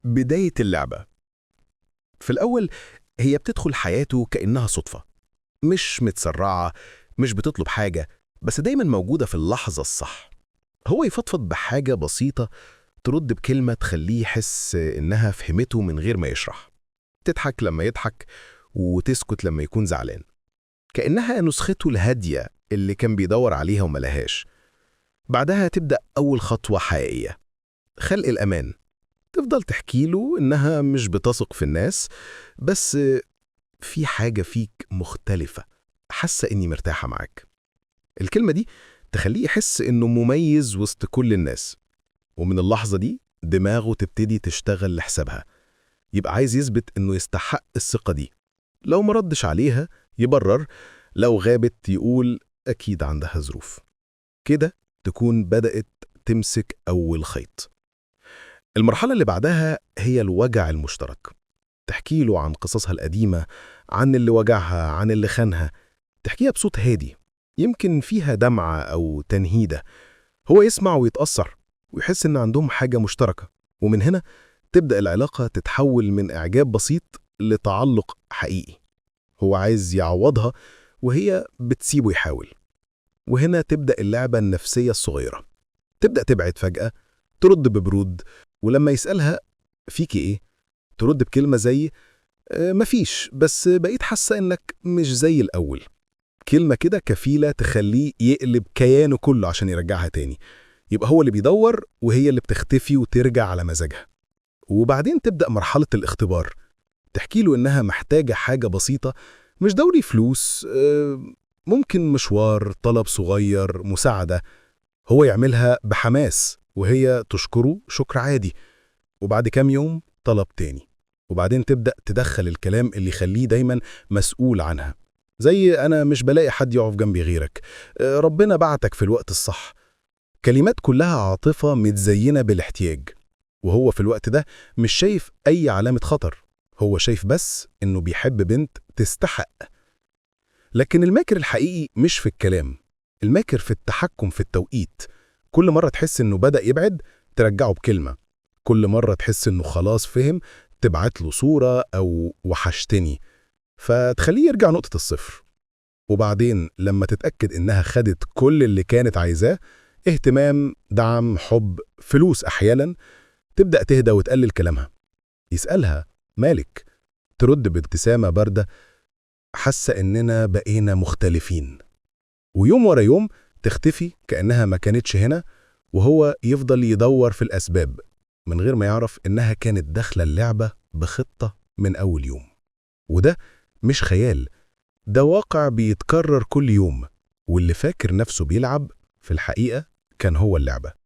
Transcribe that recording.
بداية اللعبة. في الأول هي بتدخل حياته كأنها صدفة، مش متسرعة، مش بتطلب حاجة، بس دايما موجودة في اللحظة الصح. هو يفضفض بحاجة بسيطة، ترد بكلمة تخليه يحس إنها فهمته من غير ما يشرح. تضحك لما يضحك وتسكت لما يكون زعلان، كأنها نسخته الهادية اللي كان بيدور عليها وملهاش. بعدها تبدأ أول خطوة حقيقية، خلق الأمان. تفضل تحكي له إنها مش بتثق في الناس، بس في حاجة فيك مختلفة، حاسة إني مرتاحة معاك. الكلمة دي تخليه يحس إنه مميز وسط كل الناس، ومن اللحظة دي دماغه تبتدي تشتغل لحسابها. يبقى عايز يثبت إنه يستحق الثقة دي. لو مردش عليها يبرر، لو غابت يقول أكيد عندها ظروف. كده تكون بدأت تمسك أول خيط. المرحلة اللي بعدها هي الوجع المشترك. تحكي له عن قصصها القديمة، عن اللي وجعها، عن اللي خانها. تحكيها بصوت هادي، يمكن فيها دمعة أو تنهيدة. هو يسمع ويتأثر ويحس إن عندهم حاجة مشتركة، ومن هنا تبدأ العلاقة تتحول من إعجاب بسيط لتعلق حقيقي. هو عايز يعوضها وهي بتسيبه يحاول. وهنا تبدأ اللعبة النفسية الصغيرة. تبدأ تبعد فجأة، ترد ببرود، ولما يسألها فيكي إيه؟ ترد بكلمة زي مفيش، بس بقيت حاسة إنك مش زي الأول. كلمة كده كفيلة تخليه يقلب كيانه كله عشان يرجعها تاني. يبقى هو اللي بيدور وهي اللي بتختفي وترجع على مزاجها. وبعدين تبدأ مرحلة الاختبار. تحكي له إنها محتاجة حاجة بسيطة، مش دوري فلوس، ممكن مشوار، طلب صغير، مساعدة. هو يعملها بحماس وهي تشكره شكر عادي. وبعد كام يوم طلب تاني، وبعدين تبدأ تدخل الكلام اللي يخليه دايما مسؤول عنها، زي أنا مش بلاقي حد يقف جنبي غيرك، ربنا بعتك في الوقت الصح. كلمات كلها عاطفة متزينة بالاحتياج. وهو في الوقت ده مش شايف أي علامة خطر، هو شايف بس إنه بيحب بنت تستحق. لكن الماكر الحقيقي مش في الكلام، الماكر في التحكم في التوقيت. كل مرة تحس إنه بدأ يبعد ترجعه بكلمة، كل مرة تحس إنه خلاص فهم تبعت له صورة أو وحشتني، فتخليه يرجع نقطة الصفر. وبعدين لما تتأكد إنها خدت كل اللي كانت عايزاه، اهتمام، دعم، حب، فلوس أحيانا، تبدأ تهدى وتقلل كلامها. يسألها مالك؟ ترد بابتسامة باردة، حاسة إننا بقينا مختلفين. ويوم ورا يوم تختفي كأنها ما كانتش هنا، وهو يفضل يدور في الأسباب من غير ما يعرف إنها كانت داخلة اللعبة بخطة من أول يوم. وده مش خيال، ده واقع بيتكرر كل يوم، واللي فاكر نفسه بيلعب في الحقيقة كان هو اللعبة.